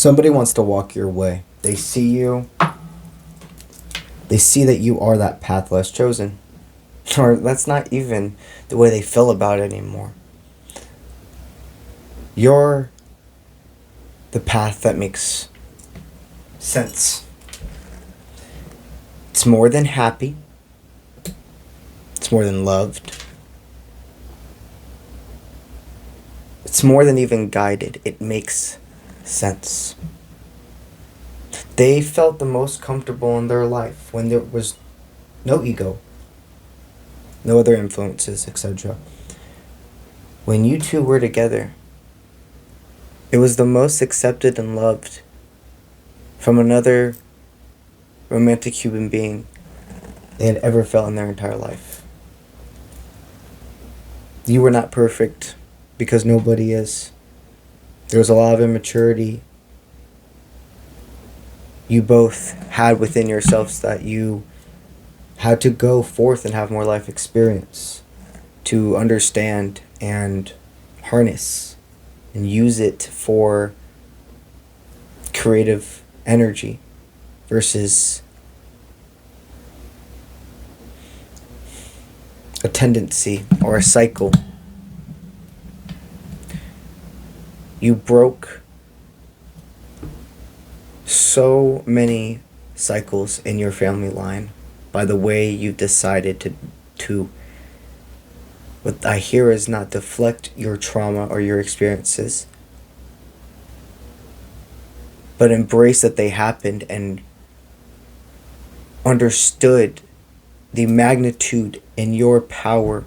Somebody wants to walk your way. They see you. They see that you are that path less chosen. Or that's not even the way they feel about it anymore. You're the path that makes sense. It's more than happy. It's more than loved. It's more than even guided. It makes sense. They felt the most comfortable in their life when there was no ego, no other influences, etc. When you two were together, it was the most accepted and loved from another romantic human being they had ever felt in their entire life. You were not perfect, because nobody is. There was a lot of immaturity you both had within yourselves that you had to go forth and have more life experience to understand and harness and use it for creative energy versus a tendency or a cycle. You broke so many cycles in your family line by the way you decided to what I hear is not deflect your trauma or your experiences, but embrace that they happened and understood the magnitude in your power,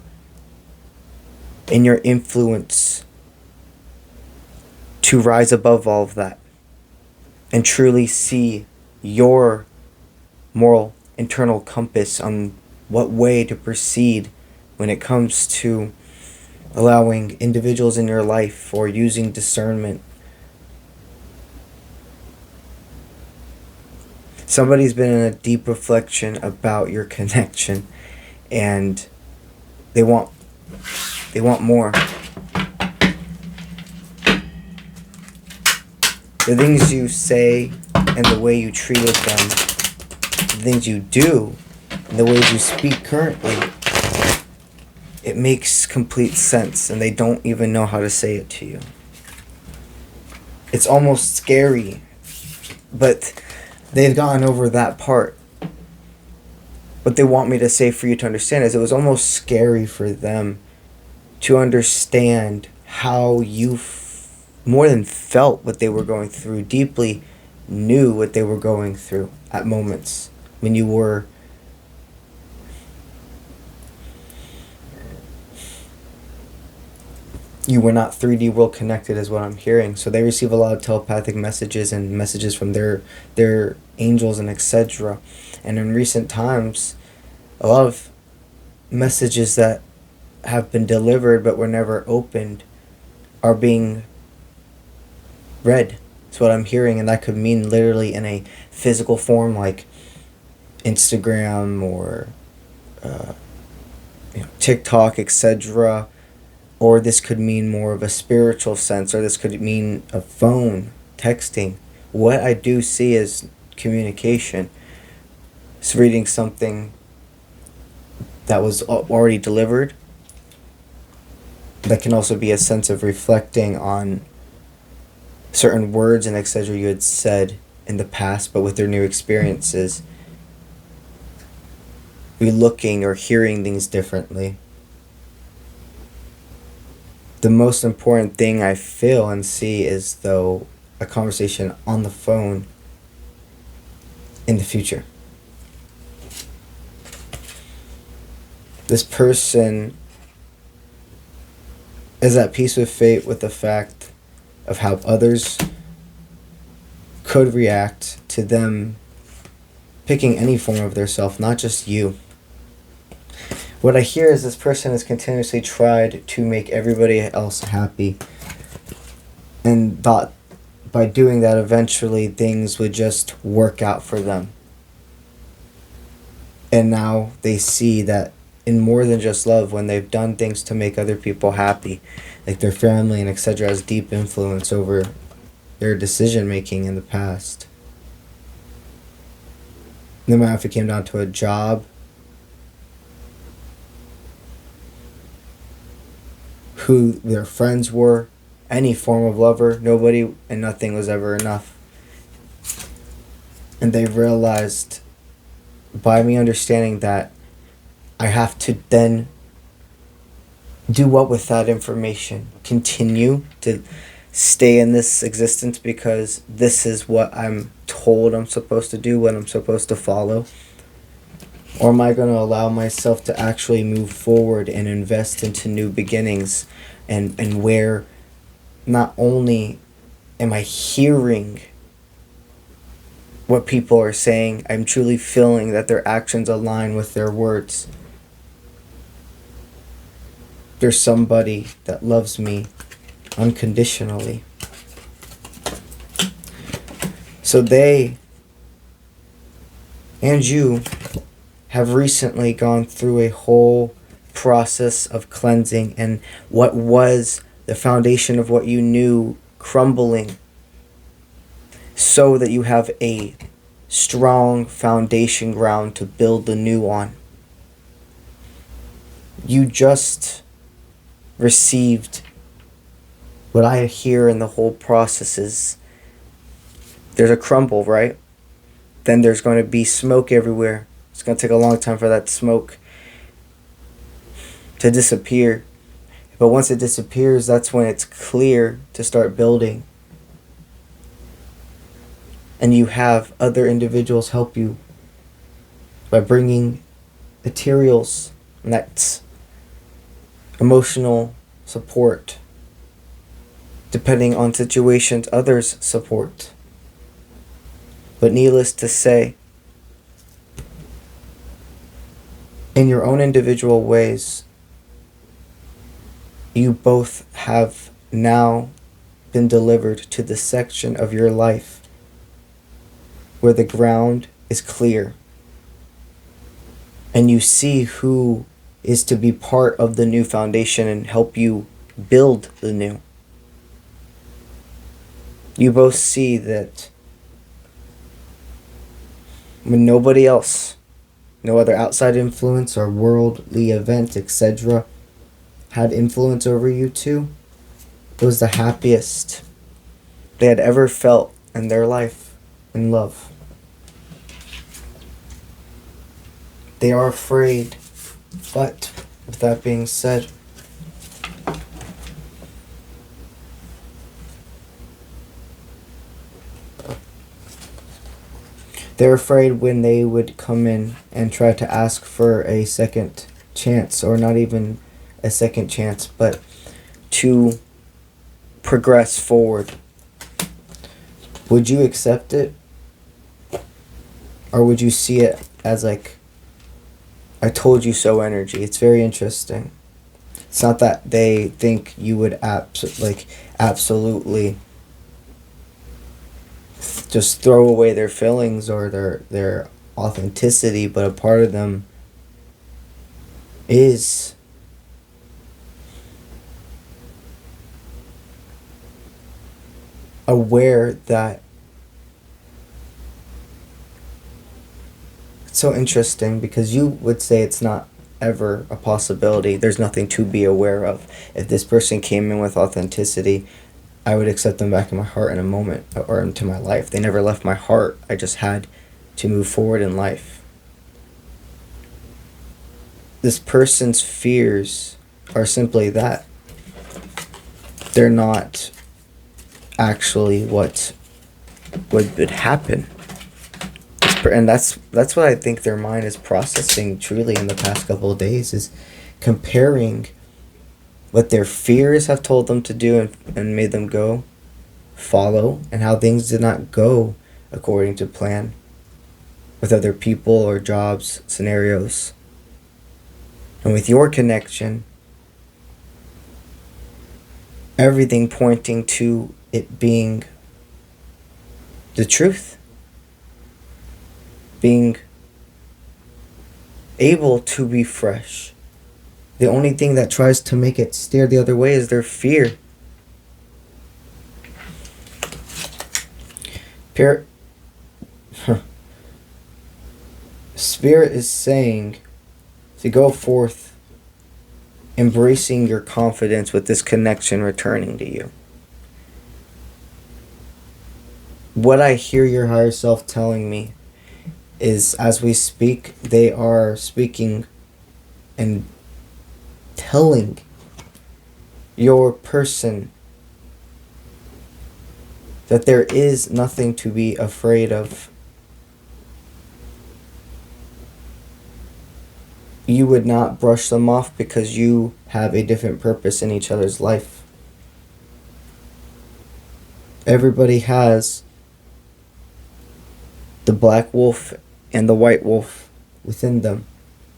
in your influence to rise above all of that and truly see your moral internal compass on what way to proceed when it comes to allowing individuals in your life or using discernment. Somebody's been in a deep reflection about your connection and they want more. The things you say and the way you treated them, the things you do, and the ways you speak currently, it makes complete sense and they don't even know how to say it to you. It's almost scary, but they've gotten over that part. What they want me to say for you to understand is it was almost scary for them to understand how you more than felt what they were going through, deeply knew what they were going through at moments when you were not 3D world connected is what I'm hearing. So they receive a lot of telepathic messages and messages from their angels and etc. And in recent times, a lot of messages that have been delivered but were never opened are being read. That's what I'm hearing, and that could mean literally in a physical form like Instagram or TikTok, etc. Or this could mean more of a spiritual sense, or this could mean a phone, texting. What I do see is communication. It's reading something that was already delivered. That can also be a sense of reflecting on certain words and etc. you had said in the past, but with their new experiences, relooking or hearing things differently. The most important thing I feel and see is, though, a conversation on the phone in the future. This person is at peace with fate, with the fact of how others could react to them picking any form of their self, not just you. What I hear is this person has continuously tried to make everybody else happy and thought by doing that eventually things would just work out for them. And now they see that in more than just love, when they've done things to make other people happy, like their family and etc., has deep influence over their decision making in the past. No matter if it came down to a job, who their friends were, any form of lover, nobody and nothing was ever enough. And they realized, by me understanding that, I have to then do what with that information? Continue to stay in this existence because this is what I'm told I'm supposed to do, what I'm supposed to follow? Or am I going to allow myself to actually move forward and invest into new beginnings and where not only am I hearing what people are saying, I'm truly feeling that their actions align with their words. There's somebody that loves me unconditionally. So they and you have recently gone through a whole process of cleansing, and what was the foundation of what you knew crumbling, so that you have a strong foundation ground to build the new on. You just received what I hear in the whole process is there's a crumble, right? Then there's going to be smoke everywhere. It's going to take a long time for that smoke to disappear. But once it disappears, that's when it's clear to start building. And you have other individuals help you by bringing materials, and that's emotional support. Depending on situations, others support. But needless to say, in your own individual ways, you both have now been delivered to the section of your life where the ground is clear. And you see who is to be part of the new foundation and help you build the new. You both see that when nobody else, no other outside influence or worldly event, etc., had influence over you two, it was the happiest they had ever felt in their life in love. They are afraid, but with that being said, they're afraid when they would come in and try to ask for a second chance, or not even a second chance, but to progress forward. Would you accept it? Or would you see it as like, I told you so energy? It's very interesting. It's not that they think you would absolutely just throw away their feelings or their authenticity, but a part of them is aware that it's so interesting because you would say it's not ever a possibility. There's nothing to be aware of. If this person came in with authenticity, I would accept them back in my heart in a moment, or into my life. They never left my heart. I just had to move forward in life. This person's fears are simply that. They're not actually what would happen. And that's what I think their mind is processing truly in the past couple of days, is comparing what their fears have told them to do and made them go follow, and how things did not go according to plan with other people or jobs, scenarios. And with your connection, everything pointing to it being the truth. Being able to be fresh. The only thing that tries to make it steer the other way is their fear. Spirit, Spirit is saying to go forth, embracing your confidence with this connection returning to you. What I hear your higher self telling me is, as we speak, they are speaking and telling your person that there is nothing to be afraid of. You would not brush them off because you have a different purpose in each other's life. Everybody has the black wolf and the white wolf within them.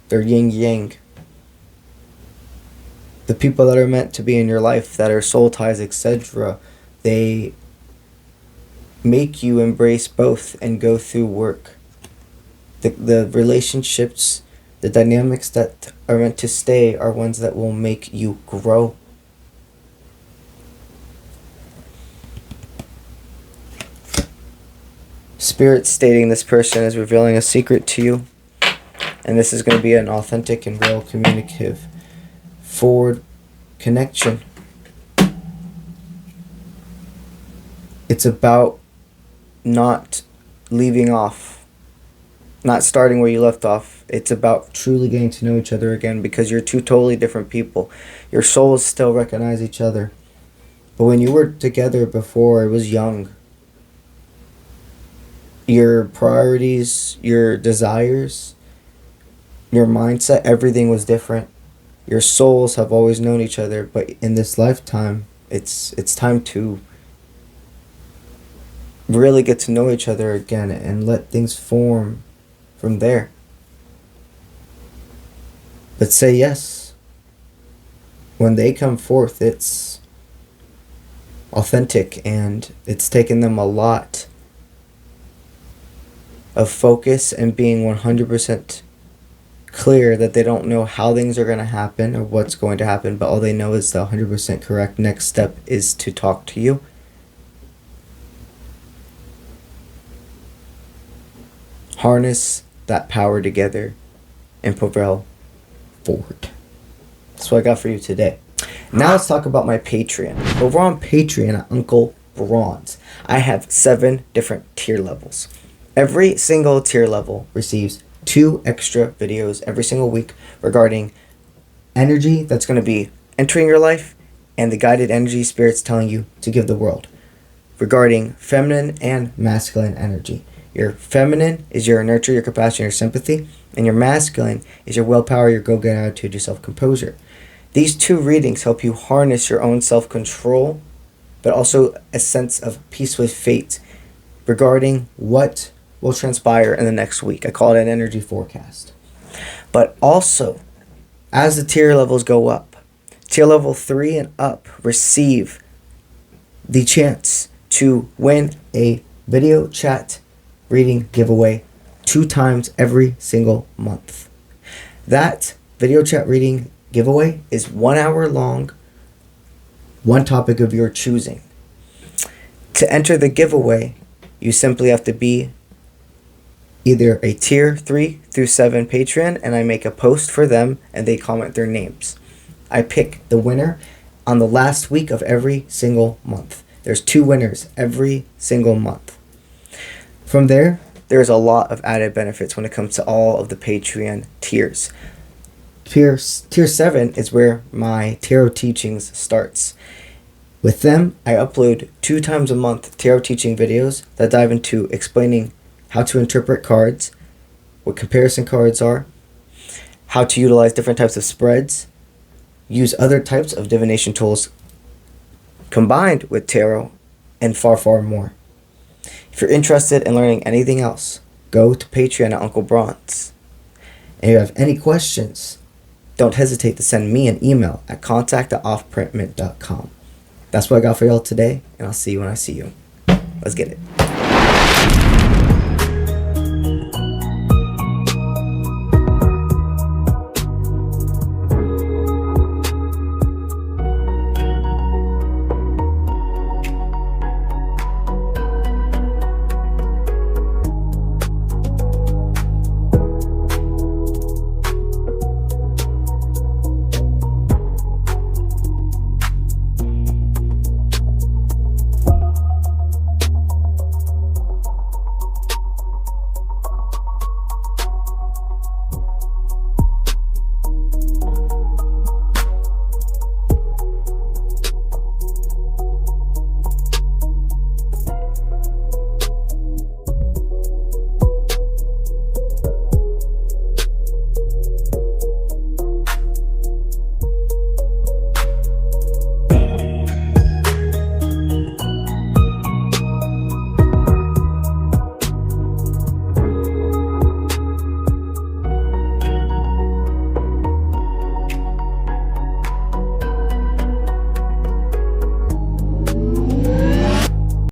They're yin yang. The people that are meant to be in your life, that are soul ties, etc., they make you embrace both and go through work. The relationships, the dynamics that are meant to stay are ones that will make you grow. Spirit stating this person is revealing a secret to you, and this is going to be an authentic and real communicative forward connection. It's about not leaving off, not starting where you left off. It's about truly getting to know each other again, because you're two totally different people. Your souls still recognize each other. But when you were together before, it was young. Your priorities, your desires, your mindset, everything was different. Your souls have always known each other, but in this lifetime, it's time to really get to know each other again and let things form from there. But say yes. When they come forth, it's authentic, and it's taken them a lot of focus and being 100% clear that they don't know how things are going to happen or what's going to happen, but all they know is the 100% correct next step is to talk to you. Harness that power together and prevail forward. That's what I got for you today. Now let's talk about my Patreon. Over on Patreon at Uncle Bronze, I have 7 different tier levels. Every single tier level receives 2 extra videos every single week regarding energy that's going to be entering your life and the guided energy spirits telling you to give the world. Regarding feminine and masculine energy. Your feminine is your nurture, your compassion, your sympathy, and your masculine is your willpower, your go-get attitude, your self-composure. These 2 readings help you harness your own self-control, but also a sense of peace with fate regarding what will transpire in the next week. I call it an energy forecast. But also, as the tier levels go up, tier level 3 and up receive the chance to win a video chat reading giveaway 2 times every single month. That video chat reading giveaway is 1 hour long, one topic of your choosing. To enter the giveaway, you simply have to be either a tier 3 through 7 Patreon, and I make a post for them and they comment their names. I pick the winner on the last week of every single month. There's 2 winners every single month. From there, there's a lot of added benefits when it comes to all of the Patreon tiers. Tier 7 is where my tarot teachings starts. With them, I upload 2 times a month tarot teaching videos that dive into explaining how to interpret cards, what comparison cards are, how to utilize different types of spreads, use other types of divination tools combined with tarot, and far, far more. If you're interested in learning anything else, go to Patreon at Uncle Bronze. And if you have any questions, don't hesitate to send me an email at contact@offprintmint.com. That's what I got for y'all today, and I'll see you when I see you. Let's get it.